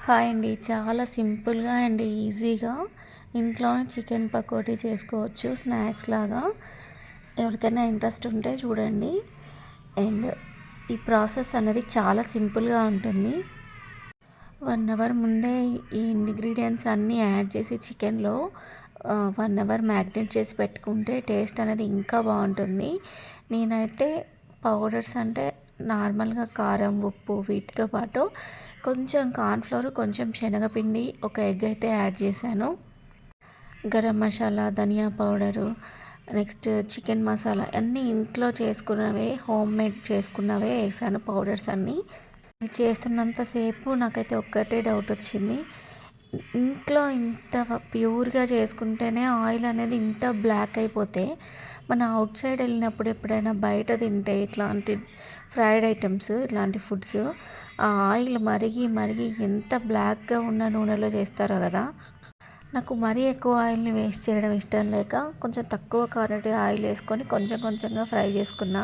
Hi అండి. చాలా సింపుల్‌గా అండ్ ఈజీగా ఇంట్లోనే చికెన్ పకోడీ చేసుకోవచ్చు స్నాక్స్ లాగా. ఎవరికైనా ఇంట్రెస్ట్ ఉంటే చూడండి. అండ్ ఈ ప్రాసెస్ అనేది చాలా సింపుల్‌గా ఉంటుంది. 1 అవర్ ముందే ఈ ఇంగ్రీడియెంట్స్ అన్నీ యాడ్ చేసి చికెన్‌లో 1 అవర్ మ్యాగ్నేట్ చేసి పెట్టుకుంటే టేస్ట్ అనేది ఇంకా బాగుంటుంది. నేనైతే పౌడర్స్ అంటే నార్మల్‌గా కారం, ఉప్పు వీటితో పాటు కొంచెం కార్న్‌ఫ్లోర్, కొంచెం శనగపిండి, ఒక ఎగ్ అయితే యాడ్ చేశాను. గరం మసాలా, ధనియా పౌడరు, నెక్స్ట్ చికెన్ మసాలా అన్నీ ఇంట్లో చేసుకున్నవే, హోమ్‌మేడ్ చేసుకున్నవే వేసాను పౌడర్స్ అన్నీ. ఇది చేస్తున్నంత సేపు నాకైతే ఒక్కటే డౌట్ వచ్చింది. ఇంట్లో ఇంత ప్యూర్‌గా చేసుకుంటేనే ఆయిల్ అనేది ఇంత బ్లాక్ అయిపోతే, మన అవుట్ సైడ్ వెళ్ళినప్పుడు ఎప్పుడైనా బయట తింటే ఇట్లాంటి ఫ్రైడ్ ఐటమ్స్, ఇట్లాంటి ఫుడ్స్ ఆ ఆయిల్ మరిగి మరిగి ఎంత బ్లాక్‌గా ఉన్న నూనెలో చేస్తారో కదా! నాకు మరీ ఎక్కువ ఆయిల్‌ని వేస్ట్ చేయడం ఇష్టం లేక కొంచెం తక్కువ క్వాంటిటీ ఆయిల్ వేసుకొని కొంచెం కొంచెంగా ఫ్రై చేసుకున్నా.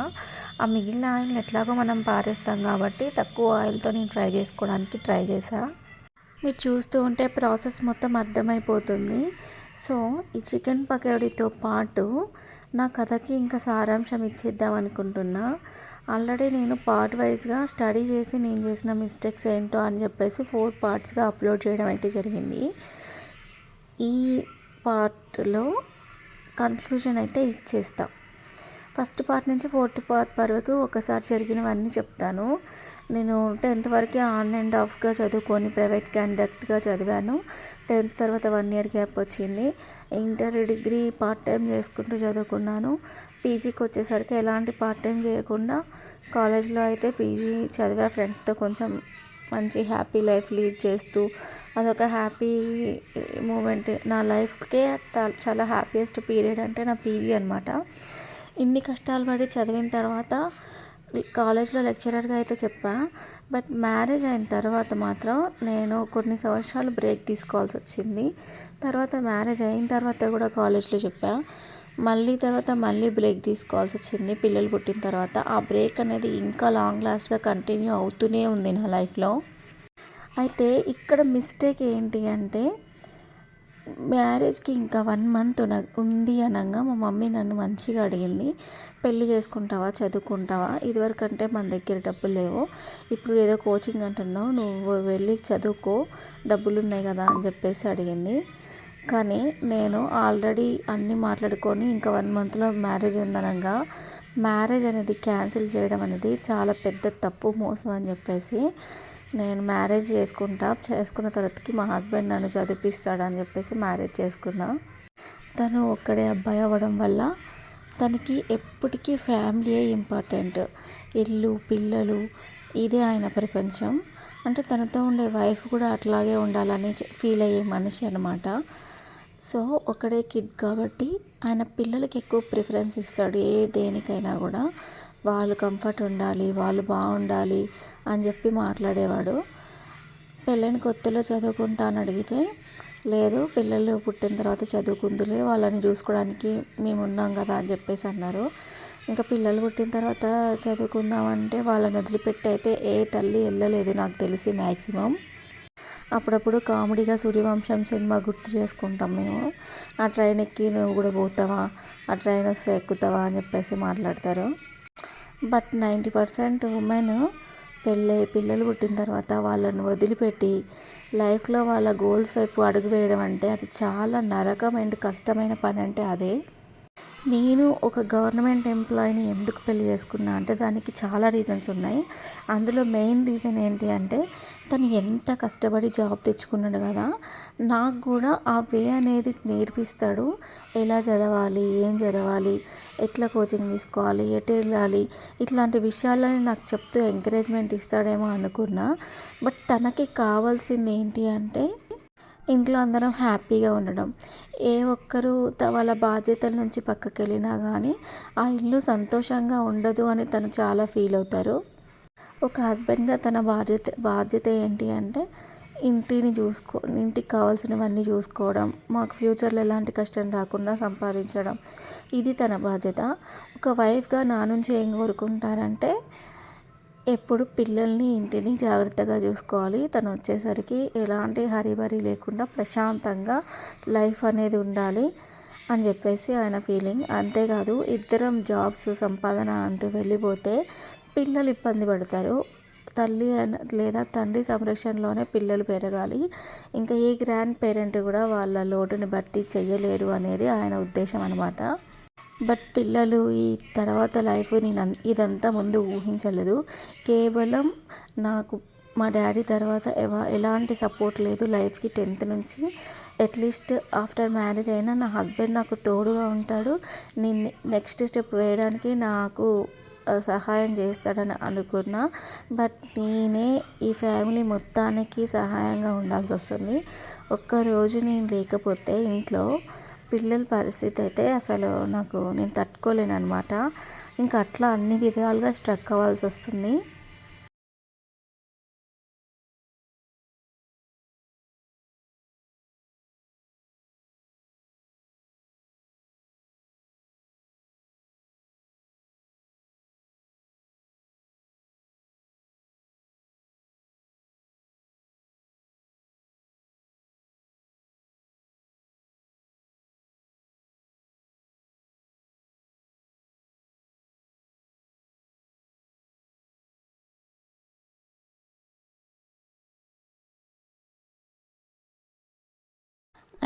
ఆ మిగిలిన ఆయిల్‌ని ఎట్లాగో మనం పారేస్తాం కాబట్టి తక్కువ ఆయిల్‌తో నేను ఫ్రై చేసుకోవడానికి ట్రై చేశా. మీరు చూస్తూ ఉంటే ప్రాసెస్ మొత్తం అర్థమైపోతుంది. సో, ఈ చికెన్ పకోడీతో పాటు నా కథకి ఇంకా సారాంశం ఇచ్చేద్దాం అనుకుంటున్నా. ఆల్రెడీ నేను పార్ట్ వైస్‌గా స్టడీ చేసి నేను చేసిన మిస్టేక్స్ ఏంటో అని చెప్పేసి 4 పార్ట్స్‌గా అప్లోడ్ చేయడం అయితే జరిగింది. ఈ పార్ట్‌లో కన్క్లూజన్ అయితే ఇచ్చేస్తా. ఫస్ట్ పార్ట్ నుంచి 4థ్ పార్ట్ వరకు ఒకసారి జరిగినవన్నీ చెప్తాను. నేను 10థ్ వరకే ఆన్ అండ్ ఆఫ్‌గా చదువుకొని ప్రైవేట్ కండక్ట్‌గా చదివాను. 10థ్ తర్వాత 1 ఇయర్ గ్యాప్ వచ్చింది. ఇంటర్, డిగ్రీ పార్ట్ టైం చేసుకుంటూ చదువుకున్నాను. పీజీకి వచ్చేసరికి ఎలాంటి పార్ట్ టైం చేయకుండా కాలేజ్లో అయితే పీజీ చదివా ఫ్రెండ్స్‌తో కొంచెం మంచి హ్యాపీ లైఫ్ లీడ్ చేస్తూ. అదొక హ్యాపీ మూమెంట్ నా లైఫ్‌కే చాలా హ్యాపీయెస్ట్ పీరియడ్ అంటే నా పీజీ అనమాట. ఇన్ని కష్టాలు పడి చదివిన తర్వాత కాలేజ్లో లెక్చరర్గా అయితే చెప్పా. బట్ మ్యారేజ్ అయిన తర్వాత మాత్రం నేను కొన్ని సంవత్సరాలు బ్రేక్ తీసుకోవాల్సి వచ్చింది. తర్వాత మ్యారేజ్ అయిన తర్వాత కూడా కాలేజ్లో చెప్పా. మళ్ళీ బ్రేక్ తీసుకోవాల్సి వచ్చింది పిల్లలు పుట్టిన తర్వాత. ఆ బ్రేక్ అనేది ఇంకా లాంగ్ లాస్ట్గా కంటిన్యూ అవుతూనే ఉంది నా లైఫ్లో. అయితే ఇక్కడ మిస్టేక్ ఏంటి అంటే, మ్యారేజ్కి ఇంకా 1 మంత్ ఉంది అనగా మా మమ్మీ నన్ను మంచిగా అడిగింది. పెళ్ళి చేసుకుంటావా, చదువుకుంటావా, ఇదివరకంటే మన దగ్గర డబ్బులు లేవు, ఇప్పుడు ఏదో కోచింగ్ అంటున్నావు, నువ్వు వెళ్ళి చదువుకో, డబ్బులు ఉన్నాయి కదా అని చెప్పేసి అడిగింది. కానీ నేను ఆల్రెడీ అన్నీ మాట్లాడుకొని ఇంకా 1 మంత్లో మ్యారేజ్ ఉందనగా మ్యారేజ్ అనేది క్యాన్సిల్ చేయడం అనేది చాలా పెద్ద తప్పు, మోసం అని చెప్పేసి నేను మ్యారేజ్ చేసుకున్న తర్వాతకి మా హస్బెండ్ నన్ను చదివిపిస్తాడని చెప్పేసి మ్యారేజ్ చేసుకున్నా. తను ఒక్కడే అబ్బాయి అవ్వడం వల్ల తనకి ఎప్పటికీ ఫ్యామిలీయే ఇంపార్టెంట్. ఇల్లు, పిల్లలు ఇదే ఆయన ప్రపంచం. అంటే తనతో ఉండే వైఫ్ కూడా అట్లాగే ఉండాలని ఫీల్ అయ్యే మనిషి అనమాట. సో, ఒకడే కిడ్ కాబట్టి ఆయన పిల్లలకి ఎక్కువ ప్రిఫరెన్స్ ఇస్తాడు. దేనికైనా కూడా వాళ్ళు కంఫర్ట్ ఉండాలి, వాళ్ళు బాగుండాలి అని చెప్పి మాట్లాడేవాడు. పెళ్ళైన కొత్తలో చదువుకుంటా అని అడిగితే, లేదు పిల్లలు పుట్టిన తర్వాత చదువుకుందులే, వాళ్ళని చూసుకోవడానికి మేము ఉన్నాం కదా అని చెప్పేసి అన్నారు. ఇంకా పిల్లలు పుట్టిన తర్వాత చదువుకుందామంటే వాళ్ళని వదిలిపెట్టి అయితే ఏ తల్లి వెళ్ళలేదు నాకు తెలిసి మ్యాక్సిమం. అప్పుడప్పుడు కామెడీగా సూర్యవంశం సినిమా గుర్తు చేసుకుంటాం మేము. ఆ ట్రైన్ ఎక్కి నువ్వు కూడా పోతావా, ఆ ట్రైన్ వస్తే ఎక్కుతావా అని చెప్పేసి మాట్లాడతారు. బట్ 90% ఉమెన్ పెళ్ళై పిల్లలు పుట్టిన తర్వాత వాళ్ళని వదిలిపెట్టి లైఫ్లో వాళ్ళ గోల్స్ వైపు అడుగు వేయడం అంటే అది చాలా నరకం అండ్ కష్టమైన పని అంటే అదే. నేను ఒక గవర్నమెంట్ ఎంప్లాయీని ఎందుకు పెళ్లి చేసుకున్నా అంటే దానికి చాలా రీజన్స్ ఉన్నాయి. అందులో మెయిన్ రీజన్ ఏంటి అంటే, తను ఎంత కష్టపడి జాబ్ తెచ్చుకున్నాడు కదా, నాకు కూడా ఆ వే అనేది నేర్పిస్తాడు. ఎలా చదవాలి, ఏం చదవాలి, ఎట్లా కోచింగ్ తీసుకోవాలి, ఎటు వెళ్ళాలి, ఇట్లాంటి విషయాలని నాకు చెప్తూ ఎంకరేజ్మెంట్ ఇస్తాడేమో అనుకున్నా. బట్ తనకి కావాల్సింది ఏంటి అంటే, ఇంట్లో అందరం హ్యాపీగా ఉండడం. ఏ ఒక్కరు వాళ్ళ బాధ్యతల నుంచి పక్కకి వెళ్ళినా కానీ ఆ ఇల్లు సంతోషంగా ఉండదు అని తను చాలా ఫీల్ అవుతారు. ఒక హస్బెండ్గా తన బాధ్యత ఏంటి అంటే, ఇంటికి కావాల్సినవన్నీ చూసుకోవడం, మాకు ఫ్యూచర్లో ఎలాంటి కష్టం రాకుండా సంపాదించడం, ఇది తన బాధ్యత. ఒక వైఫ్గా నా నుంచి ఏం కోరుకుంటారంటే, ఎప్పుడు పిల్లల్ని ఇంటిని జాగ్రత్తగా చూసుకోవాలి. తను వచ్చేసరికి ఎలాంటి హరీబరీ లేకుండా ప్రశాంతంగా లైఫ్ అనేది ఉండాలి అని చెప్పేసి ఆయన ఫీలింగ్. అంతేకాదు ఇద్దరం జాబ్స్ సంపాదన అంటూ వెళ్ళిపోతే పిల్లలు ఇబ్బంది పడతారు. తల్లి లేదా తండ్రి సంరక్షణలోనే పిల్లలు పెరగాలి. ఇంకా ఏ గ్రాండ్ పేరెంట్ కూడా వాళ్ళ లోటుని భర్తీ చెయ్యలేరు అనేది ఆయన ఉద్దేశం అనమాట. బట్ పిల్లలు ఈ తర్వాత లైఫ్ నేను ఇదంతా ముందు ఊహించలేదు. కేవలం నాకు మా డాడీ తర్వాత ఎలాంటి సపోర్ట్ లేదు లైఫ్కి. 10th నుంచి అట్లీస్ట్ ఆఫ్టర్ మ్యారేజ్ అయినా నా హస్బెండ్ నాకు తోడుగా ఉంటాడు. నేను నెక్స్ట్ స్టెప్ వేయడానికి నాకు సహాయం చేస్తాడని అనుకున్నా. బట్ నేనే ఈ ఫ్యామిలీ మొత్తానికి సహాయంగా ఉండాల్సి వస్తుంది. ఒక్కరోజు నేను లేకపోతే ఇంట్లో పిల్లల పరిస్థితి అయితే అసలు నేను తట్టుకోలేను అనమాట. ఇంకా అట్లా అన్ని విధాలుగా స్ట్రక్ అవ్వాల్సి వస్తుంది.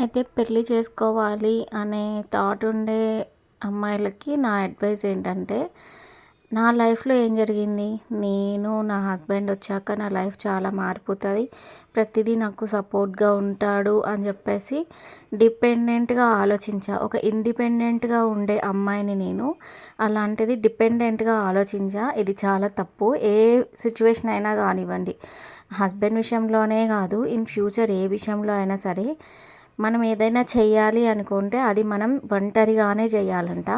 అయితే పెళ్ళి చేసుకోవాలి అనే థాట్ ఉండే అమ్మాయిలకి నా అడ్వైస్ ఏంటంటే, నా లైఫ్లో ఏం జరిగింది, నేను నా హస్బెండ్ వచ్చాక నా లైఫ్ చాలా మారిపోతుంది, ప్రతిదీ నాకు సపోర్ట్గా ఉంటాడు అని చెప్పేసి డిపెండెంట్గా ఆలోచించా. ఒక ఇండిపెండెంట్గా ఉండే అమ్మాయిని నేను, అలాంటిది డిపెండెంట్గా ఆలోచించా. ఇది చాలా తప్పు. ఏ సిచ్యువేషన్ అయినా కానివ్వండి, హస్బెండ్ విషయంలోనే కాదు, ఇన్ ఫ్యూచర్ ఏ విషయంలో అయినా సరే మనం ఏదైనా చెయ్యాలి అనుకుంటే అది మనం ఒంటరిగానే చేయాలంట.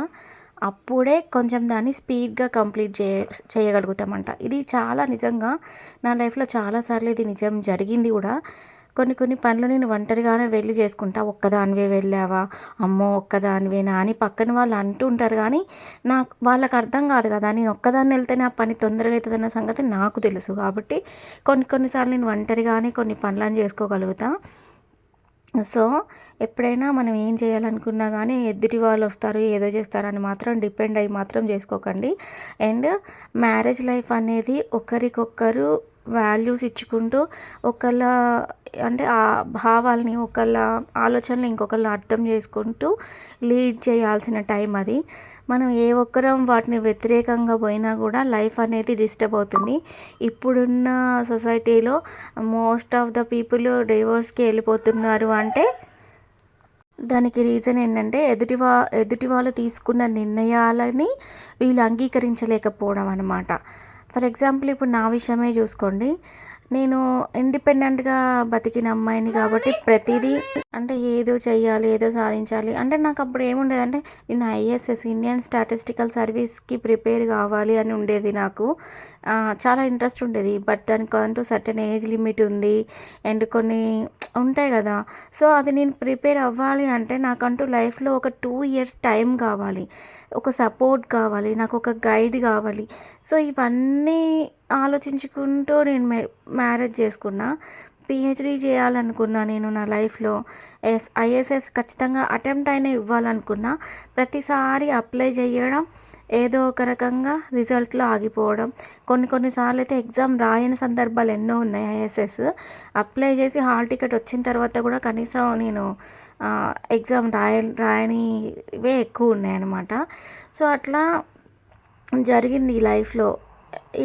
అప్పుడే కొంచెం దాన్ని స్పీడ్గా కంప్లీట్ చేయగలుగుతామంట. ఇది చాలా నిజంగా నా లైఫ్లో చాలాసార్లు ఇది నిజం జరిగింది కూడా. కొన్ని పనులు నేను ఒంటరిగానే వెళ్ళి చేసుకుంటా. ఒక్కదానివే వెళ్ళావా, అమ్మో ఒక్కదానివేనా అని పక్కన వాళ్ళు అంటుంటారు, కానీ వాళ్ళకి అర్థం కాదు కదా. నేను ఒక్కదాన్ని వెళ్తేనే ఆ పని తొందరగా అవుతుందన్న సంగతి నాకు తెలుసు. కాబట్టి కొన్నిసార్లు నేను ఒంటరిగానే కొన్ని పనులను చేసుకోగలుగుతా. సో ఎప్పుడైనా మనం ఏం చేయాలనుకున్నా కానీ ఎదుటి వాళ్ళు వస్తారు ఏదో చేస్తారని మాత్రం డిపెండ్ అయ్యి మాత్రం చేసుకోకండి. అండ్ మ్యారేజ్ లైఫ్ అనేది ఒకరికొకరు వాల్యూస్ ఇచ్చుకుంటూ ఒకళ్ళ అంటే ఆ భావాల్ని ఒకళ్ళ ఆలోచనలు ఇంకొకళ్ళు అర్థం చేసుకుంటూ లీడ్ చేయాల్సిన టైం అది. మనం ఏ ఒక్కరం వాటిని వ్యతిరేకంగా పోయినా కూడా లైఫ్ అనేది డిస్టర్బ్ అవుతుంది. ఇప్పుడున్న సొసైటీలో మోస్ట్ ఆఫ్ ద పీపుల్ డైవోర్స్కి వెళ్ళిపోతున్నారు అంటే దానికి రీజన్ ఏంటంటే ఎదుటి వాళ్ళు తీసుకున్న నిర్ణయాలని వీళ్ళు అంగీకరించలేకపోవడం అనమాట. ఫర్ ఎగ్జాంపుల్ ఇప్పుడు నా విషయమే చూసుకోండి. నేను ఇండిపెండెంట్గా బతికిన అమ్మాయిని కాబట్టి ప్రతిదీ అంటే ఏదో చెయ్యాలి, ఏదో సాధించాలి అంటే నాకు అప్పుడు ఏముండేదంటే నేను ఐఏఎస్ఎస్ ఇండియన్ స్టాటిస్టికల్ సర్వీస్కి ప్రిపేర్ కావాలి అని ఉండేది. నాకు చాలా ఇంట్రెస్ట్ ఉండేది. బట్ దానికంటూ సర్టెన్ ఏజ్ లిమిట్ ఉంది అండ్ కొన్ని ఉంటాయి కదా. సో అది నేను ప్రిపేర్ అవ్వాలి అంటే నాకంటూ లైఫ్లో ఒక 2 years టైం కావాలి, ఒక సపోర్ట్ కావాలి, నాకు ఒక గైడ్ కావాలి. సో ఇవన్నీ ఆలోచించుకుంటూ నేను మ్యారేజ్ చేసుకున్నా. పిహెచ్డి చేయాలనుకున్నా నేను నా లైఫ్లో. ఐఏఎస్ఎస్ ఖచ్చితంగా అటెంప్ట్ అయినా ఇవ్వాలనుకున్నా. ప్రతిసారి అప్లై చేయడం ఏదో ఒక రకంగా రిజల్ట్లో ఆగిపోవడం. కొన్నిసార్లు అయితే ఎగ్జామ్ రాయని సందర్భాలు ఎన్నో ఉన్నాయి. ఐఏఎస్ఎస్ అప్లై చేసి హాల్ టికెట్ వచ్చిన తర్వాత కూడా కనీసం నేను ఎగ్జామ్ రాయనివే ఎక్కువ ఉన్నాయన్నమాట. సో అట్లా జరిగింది ఈ లైఫ్లో.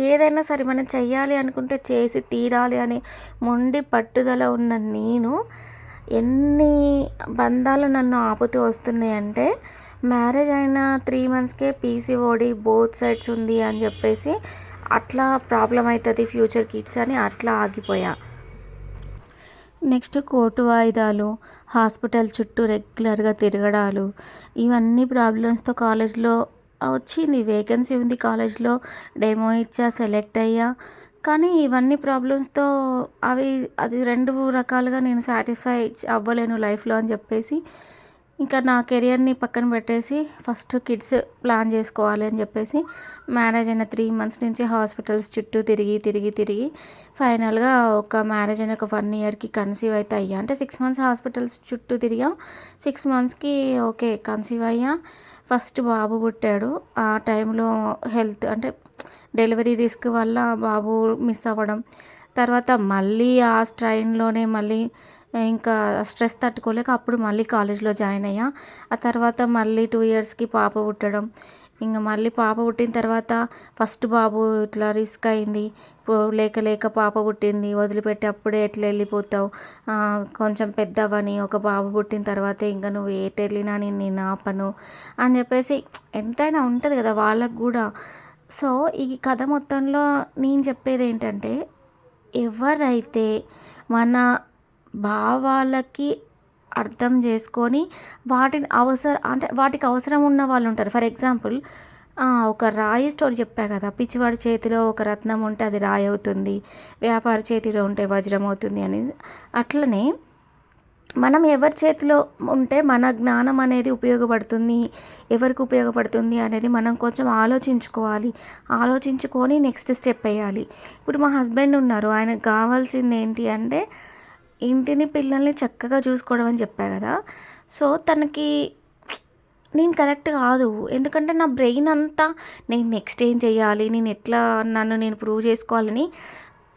ఏదైనా సరే మనం చెయ్యాలి అనుకుంటే చేసి తీరాలి అని మొండి పట్టుదల ఉన్న నేను ఎన్ని బంధాలు నన్ను ఆపుతూ వస్తున్నాయంటే, మ్యారేజ్ అయిన 3 monthsకే పీసీఓడి బోత్ సైడ్స్ ఉంది అని చెప్పేసి అట్లా ప్రాబ్లం అవుతుంది ఫ్యూచర్ కిడ్స్ అని అట్లా ఆగిపోయా. నెక్స్ట్ కోర్టు వాయిదాలు, హాస్పిటల్ చుట్టూ రెగ్యులర్గా తిరగడాలు, ఇవన్నీ ప్రాబ్లమ్స్తో కాలేజ్లో వచ్చింది. వేకెన్సీ ఉంది కాలేజ్లో, డెమో ఇచ్చా, సెలెక్ట్ అయ్యా. కానీ ఇవన్నీ ప్రాబ్లమ్స్తో అది 2 రకాలుగా నేను సాటిస్ఫై అవ్వలేను లైఫ్లో అని చెప్పేసి ఇంకా నా కెరియర్ని పక్కన పెట్టేసి ఫస్ట్ కిడ్స్ ప్లాన్ చేసుకోవాలి అని చెప్పేసి మ్యారేజ్ అయిన 3 months నుంచి హాస్పిటల్స్ చుట్టూ తిరిగి ఫైనల్గా ఒక మ్యారేజ్ అయిన ఒక 1 yearకి కన్సీవ్ అయితే అయ్యా. అంటే 6 months హాస్పిటల్స్ చుట్టూ తిరిగా. 6 monthsకి ఓకే కన్సీవ్ అయ్యా. ఫస్ట్ బాబు పుట్టాడు. ఆ టైంలో హెల్త్ అంటే డెలివరీ రిస్క్ వల్ల బాబు మిస్ అవ్వడం, తర్వాత మళ్ళీ ఆ స్ట్రైన్లోనే మళ్ళీ ఇంకా స్ట్రెస్ తట్టుకోలేక అప్పుడు మళ్ళీ కాలేజ్లో జాయిన్ అయ్యా. ఆ తర్వాత మళ్ళీ 2 yearsకి పాప పుట్టడం, ఇంక మళ్ళీ పాప పుట్టిన తర్వాత ఫస్ట్ బాబు ఇట్లా రిస్క్ అయింది. లేక పాప పుట్టింది, వదిలిపెట్టి అప్పుడే ఎట్లా వెళ్ళిపోతావు, కొంచెం పెద్ద అవ్వని, ఒక బాబు పుట్టిన తర్వాతే ఇంకా నువ్వు ఎటు వెళ్ళినా నేను ఆపను అని చెప్పేసి ఎంతైనా ఉంటుంది కదా వాళ్ళకు కూడా. సో ఈ కథ మొత్తంలో నేను చెప్పేది ఏంటంటే, ఎవరైతే మన భావాలకి అర్థం చేసుకొని వాటిని అంటే వాటికి అవసరం ఉన్న వాళ్ళు ఉంటారు. ఫర్ ఎగ్జాంపుల్ ఒక రాయి స్టోరీ చెప్పా కదా, పిచ్చివాడి చేతిలో ఒక రత్నం ఉంటే అది రాయి అవుతుంది, వ్యాపారి చేతిలో ఉంటే వజ్రం అవుతుంది అని. అట్లనే మనం ఎవరి చేతిలో ఉంటే మన జ్ఞానం అనేది ఉపయోగపడుతుంది, ఎవరికి ఉపయోగపడుతుంది అనేది మనం కొంచెం ఆలోచించుకొని నెక్స్ట్ స్టెప్ వేయాలి. ఇప్పుడు మా హస్బెండ్ ఉన్నారు, ఆయనకు కావాల్సింది ఏంటి అంటే ఇంటిని పిల్లల్ని చక్కగా చూసుకోవడం అని చెప్పా కదా. సో తనకి నేను కరెక్ట్ కాదు, ఎందుకంటే నా బ్రెయిన్ అంతా నేను నెక్స్ట్ ఏం చేయాలి, నేను ఎట్లా నన్ను నేను ప్రూవ్ చేసుకోవాలని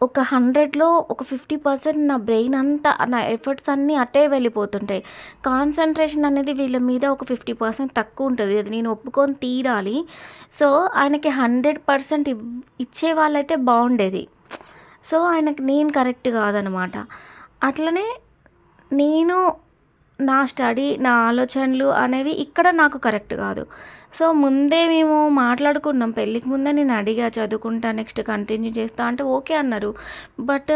ఒక 100లో ఒక 50% నా బ్రెయిన్ అంతా నా ఎఫర్ట్స్ అన్నీ అటే వెళ్ళిపోతుంటాయి. కాన్సన్ట్రేషన్ అనేది వీళ్ళ మీద ఒక 50% తక్కువ ఉంటుంది, అది నేను ఒప్పుకొని తీరాలి. సో ఆయనకి 100% ఇచ్చే వాళ్ళైతే బాగుండేది. సో ఆయనకి నేను కరెక్ట్ కాదనమాట. అట్లనే నేను నా స్టడీ, నా ఆలోచనలు అనేవి ఇక్కడ నాకు కరెక్ట్ కాదు. సో ముందే మేము మాట్లాడుకున్నాం, పెళ్ళికి ముందే నేను అడిగా చదువుకుంటా నెక్స్ట్ కంటిన్యూ చేస్తా అంటే ఓకే అన్నారు. బట్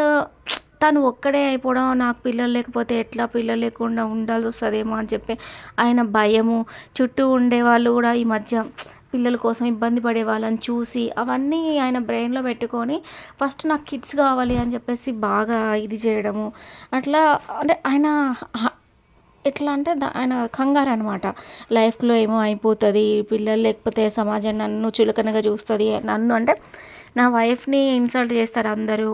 తను ఒక్కడే అయిపోవడం, నాకు పిల్లలు లేకపోతే ఎట్లా, పిల్లలు లేకుండా ఉండాల్సి వస్తుందేమో అని చెప్పి ఆయన భయము, చుట్టూ ఉండేవాళ్ళు కూడా ఈ మధ్య పిల్లల కోసం ఇబ్బంది పడే వాళ్ళని చూసి అవన్నీ ఆయన బ్రెయిన్లో పెట్టుకొని ఫస్ట్ నాకు కిడ్స్ కావాలి అని చెప్పేసి బాగా ఇది చేయడము. అట్లా అంటే ఆయన ఎట్లా అంటే ఆయన కంగారు అనమాట. లైఫ్లో ఏమో అయిపోతుంది, పిల్లలు లేకపోతే సమాజం నన్ను చులకనగా చూస్తుంది, నన్ను అంటే నా వైఫ్ని ఇన్సల్ట్ చేస్తారు అందరూ.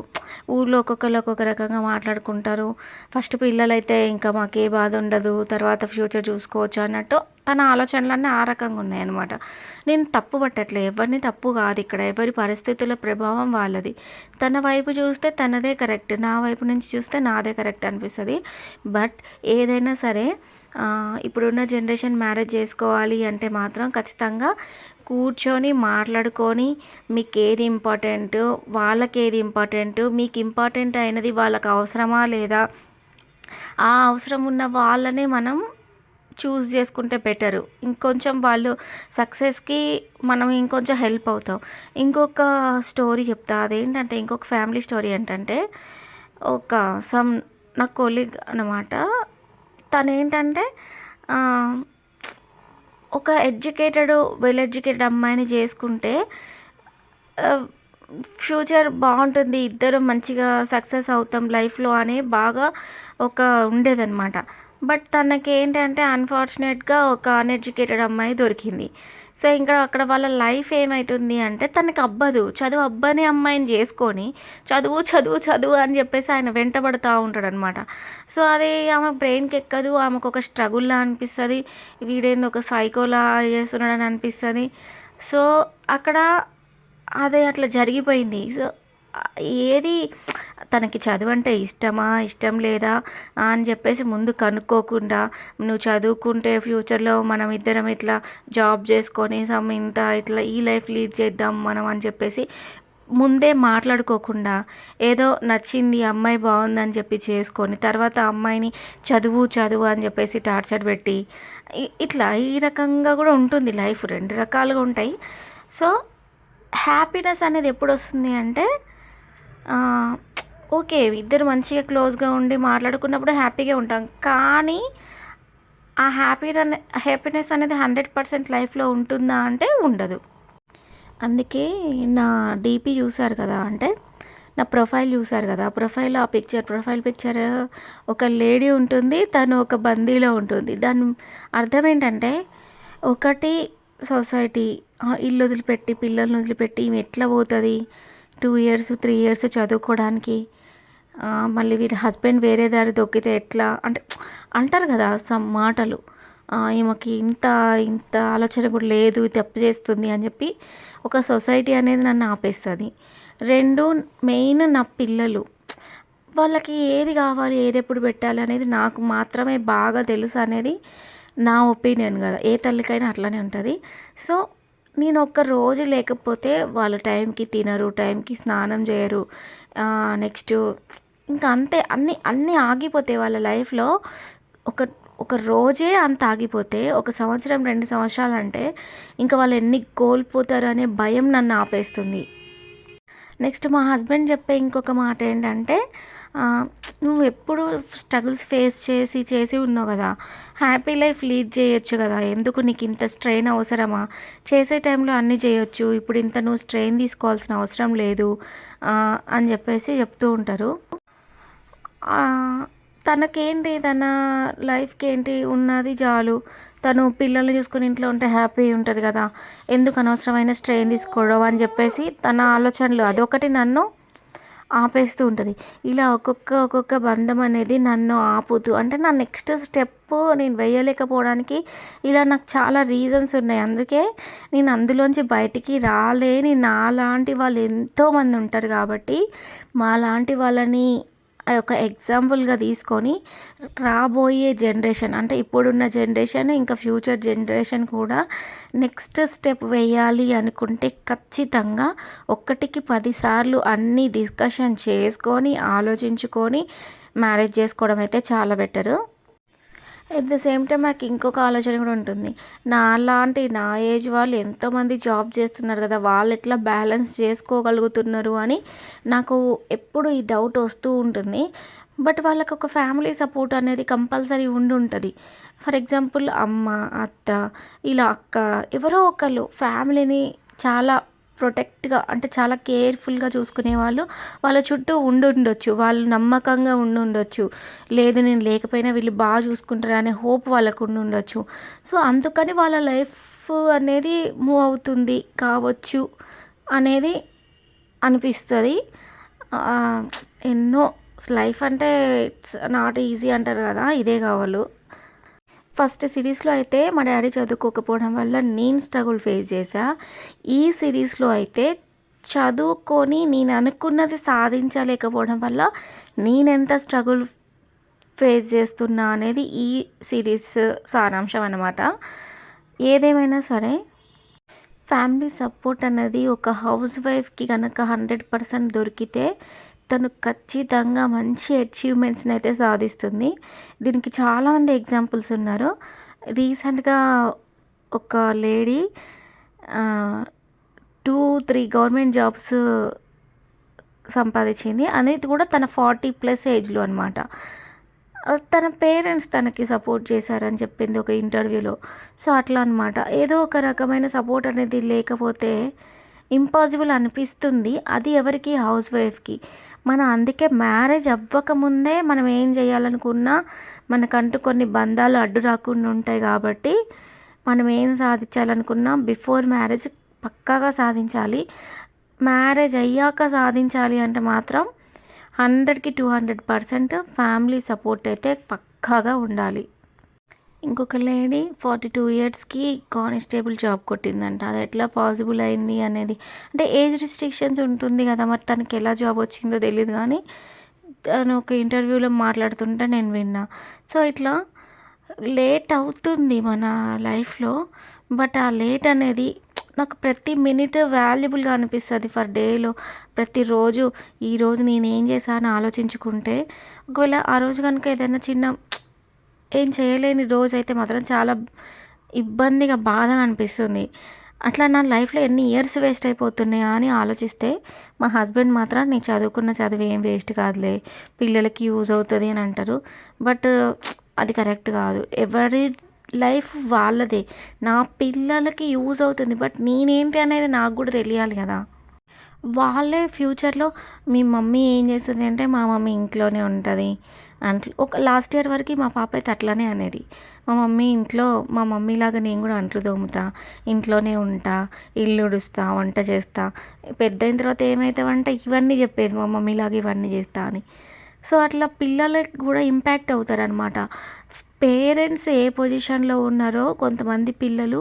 ఊళ్ళో ఒక్కొక్కరు ఒక్కొక్క రకంగా మాట్లాడుకుంటారు. ఫస్ట్ పిల్లలైతే ఇంకా మాకే బాధ ఉండదు, తర్వాత ఫ్యూచర్ చూసుకోవచ్చు అన్నట్టు తన ఆలోచనలన్నీ ఆ రకంగా ఉన్నాయన్నమాట. నేను తప్పు పట్టట్లే, ఎవరిని తప్పు కాదు ఇక్కడ, ఎవరి పరిస్థితుల ప్రభావం వాళ్ళది. తన వైపు చూస్తే తనదే కరెక్ట్, నా వైపు నుంచి చూస్తే నాదే కరెక్ట్ అనిపిస్తుంది. బట్ ఏదైనా సరే ఇప్పుడున్న జనరేషన్ మ్యారేజ్ చేసుకోవాలి అంటే మాత్రం ఖచ్చితంగా కూర్చొని మాట్లాడుకొని మీకు ఏది ఇంపార్టెంట్, వాళ్ళకి ఏది ఇంపార్టెంట్, మీకు ఇంపార్టెంట్ అయినది వాళ్ళకి అవసరమా లేదా, ఆ అవసరం ఉన్న వాళ్ళనే మనం చూస్ చేసుకుంటే బెటరు. ఇంకొంచెం వాళ్ళు సక్సెస్కి మనం ఇంకొంచెం హెల్ప్ అవుతాం. ఇంకొక స్టోరీ చెప్తా, అదేంటంటే ఇంకొక ఫ్యామిలీ స్టోరీ ఏంటంటే ఒక నా కొలీగ్ అనమాట. తను ఏంటంటే ఒక వెల్ ఎడ్యుకేటెడ్ అమ్మాయిని చేసుకుంటే ఫ్యూచర్ బాగుంటుంది, ఇద్దరు మంచిగా సక్సెస్ అవుతాం లైఫ్లో అని బాగా ఒక ఉండేదన్నమాట. బట్ తనకి ఏంటంటే అన్ఫార్చునేట్గా ఒక అన్ఎడ్యుకేటెడ్ అమ్మాయి దొరికింది. సో ఇంకా అక్కడ వాళ్ళ లైఫ్ ఏమవుతుంది అంటే తనకి చదువు అబ్బని అమ్మాయిని చేసుకొని చదువు చదువు చదువు అని చెప్పేసి ఆయన వెంటబడుతూ ఉంటాడనమాట. సో అది ఆమె బ్రెయిన్కి ఎక్కదు, ఆమెకు ఒక స్ట్రగుల్లా అనిపిస్తుంది, వీడేందో ఒక సైకోలా చేస్తున్నాడని అనిపిస్తుంది. సో అక్కడ అదే అట్లా జరిగిపోయింది. సో ఏది తనకి చదువు అంటే ఇష్టమా ఇష్టం లేదా అని చెప్పేసి ముందు కనుక్కోకుండా, నువ్వు చదువుకుంటే ఫ్యూచర్లో మనం ఇద్దరం ఇట్లా జాబ్ చేసుకొని ఇట్లా ఈ లైఫ్ లీడ్ చేద్దాం మనం అని చెప్పేసి ముందే మాట్లాడుకోకుండా ఏదో నచ్చింది అమ్మాయి బాగుందని చెప్పి చేసుకొని తర్వాత అమ్మాయిని చదువు చదువు అని చెప్పేసి టార్చర్ పెట్టి ఇట్లా ఈ రకంగా కూడా ఉంటుంది లైఫ్. 2 రకాలుగా ఉంటాయి. సో హ్యాపీనెస్ అనేది ఎప్పుడు వస్తుంది అంటే ఓకే ఇద్దరు మంచిగా క్లోజ్గా ఉండి మాట్లాడుకున్నప్పుడు హ్యాపీగా ఉంటాం, కానీ ఆ హ్యాపీనెస్ అనేది 100% లైఫ్లో ఉంటుందా అంటే ఉండదు. అందుకే నా డీపీ చూసారు కదా, అంటే నా ప్రొఫైల్ చూసారు కదా, ప్రొఫైల్ ఆ పిక్చర్ ప్రొఫైల్ పిక్చర్ ఒక లేడీ ఉంటుంది, తను ఒక బందీలో ఉంటుంది. దాని అర్థం ఏంటంటే, ఒకటి సొసైటీ ఇల్లు వదిలిపెట్టి పిల్లల్ని వదిలిపెట్టి ఈమె ఎట్లా పోతుంది 2 ఇయర్స్ 3 ఇయర్స్ చదువుకోవడానికి. మళ్ళీ వీరి హస్బెండ్ వేరే దారి దొక్కితే ఎట్లా అంటే అంటారు కదా సమ్ మాటలు. ఈమెకి ఇంత ఇంత ఆలోచన కూడా లేదు, తప్పు చేస్తుంది అని చెప్పి ఒక సొసైటీ అనేది నన్ను ఆపేస్తుంది. 2 మెయిన్ నా పిల్లలు. వాళ్ళకి ఏది కావాలి, ఏది ఎప్పుడు పెట్టాలి అనేది నాకు మాత్రమే బాగా తెలుసు అనేది నా ఒపీనియన్ కదా. ఏ తల్లికైనా అట్లనే ఉంటుంది. సో నేను ఒక్క రోజు లేకపోతే వాళ్ళు టైంకి తినరు, టైంకి స్నానం చేయరు. నెక్స్ట్ ఇంకా అంతే, అన్నీ అన్నీ ఆగిపోతాయి వాళ్ళ లైఫ్లో. ఒక ఒక రోజే అంత ఆగిపోతే, ఒక సంవత్సరం 2 సంవత్సరాలు అంటే ఇంకా వాళ్ళు ఎన్ని కోల్పోతారు అనే భయం నన్ను ఆపేస్తుంది. నెక్స్ట్ మా హస్బెండ్ చెప్పే ఇంకొక మాట ఏంటంటే, నువ్వు ఎప్పుడు స్ట్రగుల్స్ ఫేస్ చేసి చేసి ఉన్నావు కదా, హ్యాపీ లైఫ్ లీడ్ చేయొచ్చు కదా, ఎందుకు నీకు ఇంత స్ట్రెయిన్ అవసరమా, చేసే టైంలో అన్నీ చేయొచ్చు, ఇప్పుడు ఇంత నువ్వు స్ట్రెయిన్ తీసుకోవాల్సిన అవసరం లేదు అని చెప్పేసి చెప్తూ ఉంటారు. తనకేంటి, తన లైఫ్కి ఏంటి ఉన్నది చాలు, తను పిల్లల్ని చూసుకుని ఇంట్లో ఉంటే హ్యాపీ ఉంటుంది కదా, ఎందుకు అనవసరమైన స్ట్రెయిన్ తీసుకోవడం అని చెప్పేసి తన ఆలోచనలు అదొకటి నన్ను ఆపేస్తూ ఉంటుంది. ఇలా ఒక్కొక్క బంధం అనేది నన్ను ఆపుతూ, అంటే నా నెక్స్ట్ స్టెప్ నేను వేయలేకపోవడానికి ఇలా నాకు చాలా రీజన్స్ ఉన్నాయి. అందుకే నేను అందులోంచి బయటికి రాలేని నాలాంటి వాళ్ళు ఎంతోమంది ఉంటారు కాబట్టి, మాలాంటి వాళ్ళని ఒక ఎగ్జాంపుల్గా తీసుకొని రాబోయే జనరేషన్, అంటే ఇప్పుడున్న జనరేషన్ ఇంకా ఫ్యూచర్ జనరేషన్ కూడా నెక్స్ట్ స్టెప్ వేయాలి అనుకుంటే ఖచ్చితంగా 1కి 10 సార్లు అన్నీ డిస్కషన్ చేసుకొని ఆలోచించుకొని మ్యారేజ్ చేసుకోవడం అయితే చాలా better. At the same time నాకు ఇంకొక ఆలోచన కూడా ఉంటుంది. నా ఏజ్ వాళ్ళు ఎంతోమంది జాబ్ చేస్తున్నారు కదా, వాళ్ళు ఎట్లా బ్యాలెన్స్ చేసుకోగలుగుతున్నారు అని నాకు ఎప్పుడు ఈ డౌట్ వస్తూ ఉంటుంది. బట్ వాళ్ళకి ఒక ఫ్యామిలీ సపోర్ట్ అనేది కంపల్సరీ ఉంటుంది. ఫర్ ఎగ్జాంపుల్ అమ్మ, అత్త, ఇలా అక్క, ఎవరో ఒకళ్ళు ఫ్యామిలీని చాలా ప్రొటెక్ట్గా, అంటే చాలా కేర్ఫుల్గా చూసుకునే వాళ్ళు వాళ్ళ చుట్టూ ఉండొచ్చు. వాళ్ళు నమ్మకంగా ఉండొచ్చు. లేదు నేను లేకపోయినా వీళ్ళు బాగా చూసుకుంటారు అనే హోప్ వాళ్ళకు ఉండొచ్చు. సో అందుకని వాళ్ళ లైఫ్ అనేది మూవ్ అవుతుంది కావచ్చు అనేది అనిపిస్తుంది. ఎన్నో లైఫ్ అంటే ఇట్స్ నాట్ ఈజీ అంటారు కదా, ఇదే కావాలి. ఫస్ట్ సిరీస్లో అయితే మా డాడీ చదువుకోకపోవడం వల్ల నేను స్ట్రగుల్ ఫేస్ చేశా. ఈ సిరీస్లో అయితే చదువుకొని నేను అనుకున్నది సాధించలేకపోవడం వల్ల నేనెంత స్ట్రగుల్ ఫేస్ చేస్తున్నా అనేది ఈ సిరీస్ సారాంశం అన్నమాట. ఏదేమైనా సరే ఫ్యామిలీ సపోర్ట్ అనేది ఒక హౌస్ వైఫ్కి కనుక 100% దొరికితే తను ఖచ్చితంగా మంచి అచీవ్మెంట్స్ని అయితే సాధిస్తుంది. దీనికి చాలామంది ఎగ్జాంపుల్స్ ఉన్నారు. రీసెంట్గా ఒక లేడీ 2-3 గవర్నమెంట్ జాబ్స్ సంపాదించింది. అనేది కూడా తన 40+ ఏజ్లో అనమాట. తన పేరెంట్స్ తనకి సపోర్ట్ చేశారని చెప్పింది ఒక ఇంటర్వ్యూలో. సో అట్లా అనమాట. ఏదో ఒక రకమైన సపోర్ట్ అనేది లేకపోతే ఇంపాసిబుల్ అనిపిస్తుంది. అది ఎవరికి, హౌస్ వైఫ్కి. మనం అందుకే మ్యారేజ్ అవ్వకముందే మనం ఏం చేయాలనుకున్నా మనకంటూ కొన్ని బంధాలు అడ్డు రాకుండా ఉంటాయి కాబట్టి మనం ఏం సాధించాలనుకున్నా బిఫోర్ మ్యారేజ్ పక్కాగా సాధించాలి. మ్యారేజ్ అయ్యాక సాధించాలి అంటే మాత్రం 100కి 200% ఫ్యామిలీ సపోర్ట్ అయితే పక్కాగా ఉండాలి. ఇంకొక లేడీ 42 ఇయర్స్కి కానిస్టేబుల్ జాబ్ కొట్టిందంట. అది ఎట్లా పాసిబుల్ అయింది అనేది, అంటే ఏజ్ రిస్ట్రిక్షన్స్ ఉంటుంది కదా, మరి తనకి ఎలా జాబ్ వచ్చిందో తెలియదు. కానీ తను ఒక ఇంటర్వ్యూలో మాట్లాడుతుంటే నేను విన్నా. సో ఇట్లా లేట్ అవుతుంది మన లైఫ్లో. బట్ ఆ లేట్ అనేది నాకు ప్రతి మినిట్ వాల్యుబుల్గా అనిపిస్తుంది. ఫర్ డేలో ప్రతిరోజు ఈరోజు నేను ఏం చేశాను ఆలోచించుకుంటే, ఒకవేళ ఆ రోజు కనుక ఏదైనా చిన్న ఏం చేయలేని రోజు అయితే మాత్రం చాలా ఇబ్బందిగా, బాధగా అనిపిస్తుంది. అట్లా నా లైఫ్లో ఎన్ని ఇయర్స్ వేస్ట్ అయిపోతున్నాయా అని ఆలోచిస్తే మా హస్బెండ్ మాత్రం నేను చదువుకున్న చదువు ఏం వేస్ట్ కాదులే, పిల్లలకి యూజ్ అవుతుంది అని అంటారు. బట్ అది కరెక్ట్ కాదు. ఎవరి లైఫ్ వాళ్ళదే. నా పిల్లలకి యూజ్ అవుతుంది, బట్ నేనేంటి అనేది నాకు కూడా తెలియాలి కదా. వాళ్ళే ఫ్యూచర్‌లో మీ మమ్మీ ఏం చేస్తది అంటే, మా మమ్మీ ఇంట్లోనే ఉంటది. ఒక లాస్ట్ ఇయర్ వరకి మా పాప అయితే అట్లనే అనేది. మా మమ్మీలాగా నేను గూడా అంట్లు తోముతా, ఇంట్లోనే ఉంటా, ఇల్లు ఊడుస్తా, వంట చేస్తా. పెద్దయిన తర్వాత ఏమైతావంటే ఇవన్నీ చెప్పేది మా మమ్మీలాగా ఇవన్నీ చేస్తా అని. సో, అట్లా పిల్లలకి గూడా ఇంపాక్ట్ అవుతారనమాట. పేరెంట్స్ ఏ పొజిషన్‌లో ఉన్నారో కొంతమంది పిల్లలు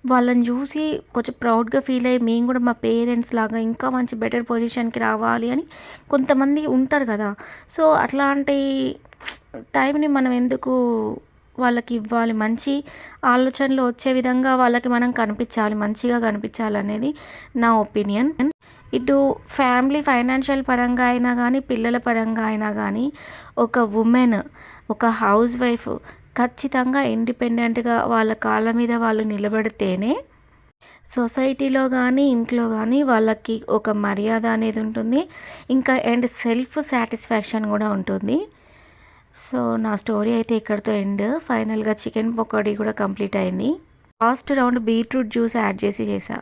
వాళ్ళని జూసి కొంచెం ప్రౌడ్‌గా ఫీల్ అయ్యి మేము గూడా మా పేరెంట్స్ లాగా ఇంకా మంచి బెటర్ పొజిషన్‌కి రావాలి అని కొంతమంది ఉంటారు గదా! సో, అట్లాంటి టైంని మనం ఎందుకు వాళ్ళకివ్వాలి? మంచి ఆలోచనలు వచ్చే విధంగా వాళ్ళకి మనం కనిపించాలి. మంచిగా కనిపించాలనేది నా ఒపీనియన్. ఇటు ఫ్యామిలీ ఫైనాన్షియల్ పరంగా అయినా గానీ, పిల్లల పరంగా అయినా గానీ, ఒక వుమెన్, ఒక హౌస్ వైఫ్ ఖచ్చితంగా ఇండిపెండెంట్‌గా వాళ్ళ కాళ్ళ మీద వాళ్ళు నిలబడితేనే సొసైటీలో గానీ, ఇంట్లో గానీ వాళ్ళకి ఒక మర్యాద అనేది ఉంటుంది. ఇంకా సెల్ఫ్ సాటిస్ఫాక్షన్ గూడా ఉంటుంది. సో, నా స్టోరీ అయితే ఇక్కడితో ఎండ్. ఫైనల్‌గా చికెన్ పకోడీ కూడా కంప్లీట్ అయింది. Last round beetroot juice add చేసి చేశా.